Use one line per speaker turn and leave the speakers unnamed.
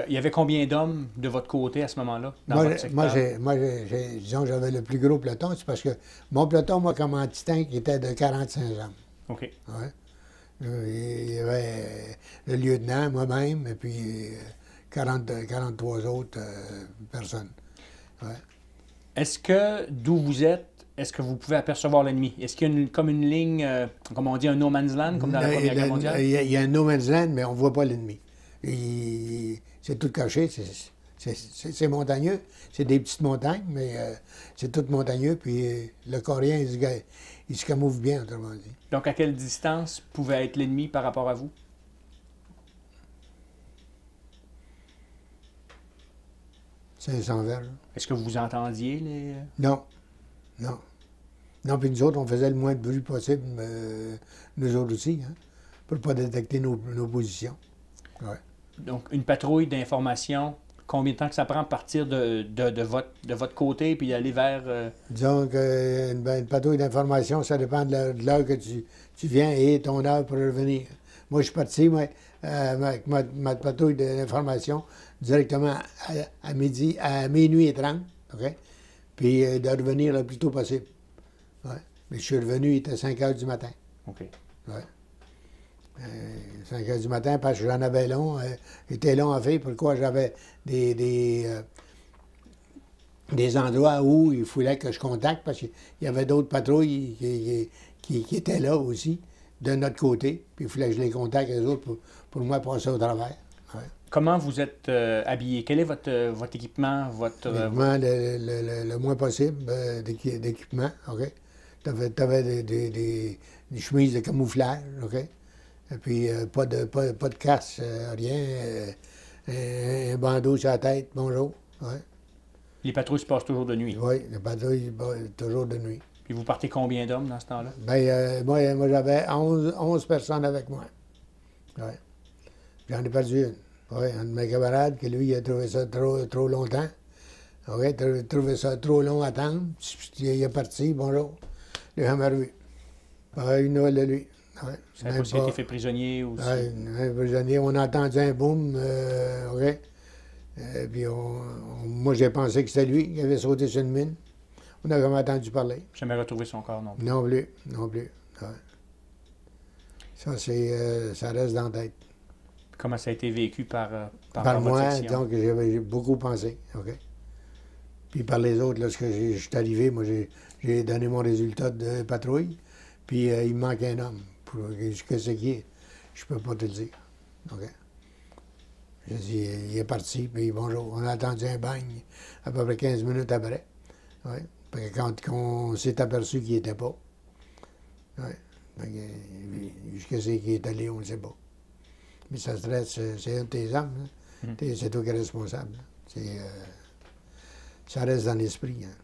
Il y avait combien d'hommes de votre côté à ce moment-là, dans
Moi,
votre secteur?
disons, j'avais le plus gros peloton, c'est parce que mon peloton, moi, comme anti-tank, était de 45 hommes.
OK.
Ouais. Il y avait le lieutenant, moi-même, et puis 43 autres personnes. Ouais.
Est-ce que, d'où vous êtes, est-ce que vous pouvez apercevoir l'ennemi? Est-ce qu'il y a comme une ligne, comme on dit, un no man's land, comme dans la Première Guerre mondiale?
Il y a un no man's land, mais on ne voit pas l'ennemi. C'est tout caché, c'est montagneux. C'est des petites montagnes, mais c'est tout montagneux. Puis le Coréen, il se camoufle bien, autrement dit.
Donc, à quelle distance pouvait être l'ennemi par rapport à vous?
C'est 500 verges.
Est-ce que vous entendiez les...
Non, non. Non, puis nous autres, on faisait le moins de bruit possible, nous autres aussi, hein, pour ne pas détecter nos positions. Ouais.
Donc, une patrouille d'information, combien de temps que ça prend à partir de votre côté puis d'aller vers...
Disons qu'une patrouille d'information, ça dépend de l'heure que tu viens et ton heure pour revenir. Moi, je suis parti, moi, avec ma patrouille d'information directement à midi, à minuit et 30, OK? Puis de revenir le plus tôt possible. Ouais. Mais je suis revenu, il était 5 heures du matin.
OK.
Ouais. 5 heures du matin, parce que j'en avais long. Était long à faire. Pourquoi j'avais des endroits où il fallait que je contacte, parce qu'il y avait d'autres patrouilles qui étaient là aussi, de notre côté. Puis il fallait que je les contacte, les autres, pour moi passer au travers. Ouais.
Comment vous êtes habillé? Quel est votre équipement?
L'équipement, le moins possible d'équipement, OK? Tu avais des chemises de camouflage, OK? Et puis pas de casse, rien. Un bandeau sur la tête, bonjour. Ouais.
Les patrouilles se passent toujours de nuit.
Oui, les patrouilles, toujours de nuit.
Puis vous partez combien d'hommes dans ce temps-là?
Bien, moi j'avais 11 personnes avec moi. Ouais. J'en ai perdu une. Oui, un de mes camarades, qui lui, il a trouvé ça trop longtemps. OK, il a trouvé ça trop long à attendre. Il est parti, bonjour. Il a jamais revu. Pas une nouvelle de lui. Ouais,
Vous savez pas s'il a été fait prisonnier ou si...
Ouais, un prisonnier. On a entendu un boom, OK? Puis moi, j'ai pensé que c'était lui qui avait sauté sur une mine. On n'a jamais entendu parler.
Jamais retrouvé son corps non plus.
Non plus, non plus. Ouais. Ça, ça reste dans la tête.
Comment ça a été vécu par
Par
votre
moi,
section?
donc j'ai beaucoup pensé, OK? Puis par les autres, lorsque je suis arrivé, moi, j'ai donné mon résultat de patrouille, puis il me manque un homme. Que c'est qui est? Je peux pas te le dire, OK? J'ai dit, il est parti, puis bonjour. On a attendu un bagne à peu près 15 minutes après. Ouais. Parce que quand on s'est aperçu qu'il n'était pas, ouais. Jusqu'à ce qu'il est allé, on ne sait pas. Mais ça se reste, c'est un de tes hommes, hein? C'est toi qui es responsable. Ça reste dans l'esprit. Hein?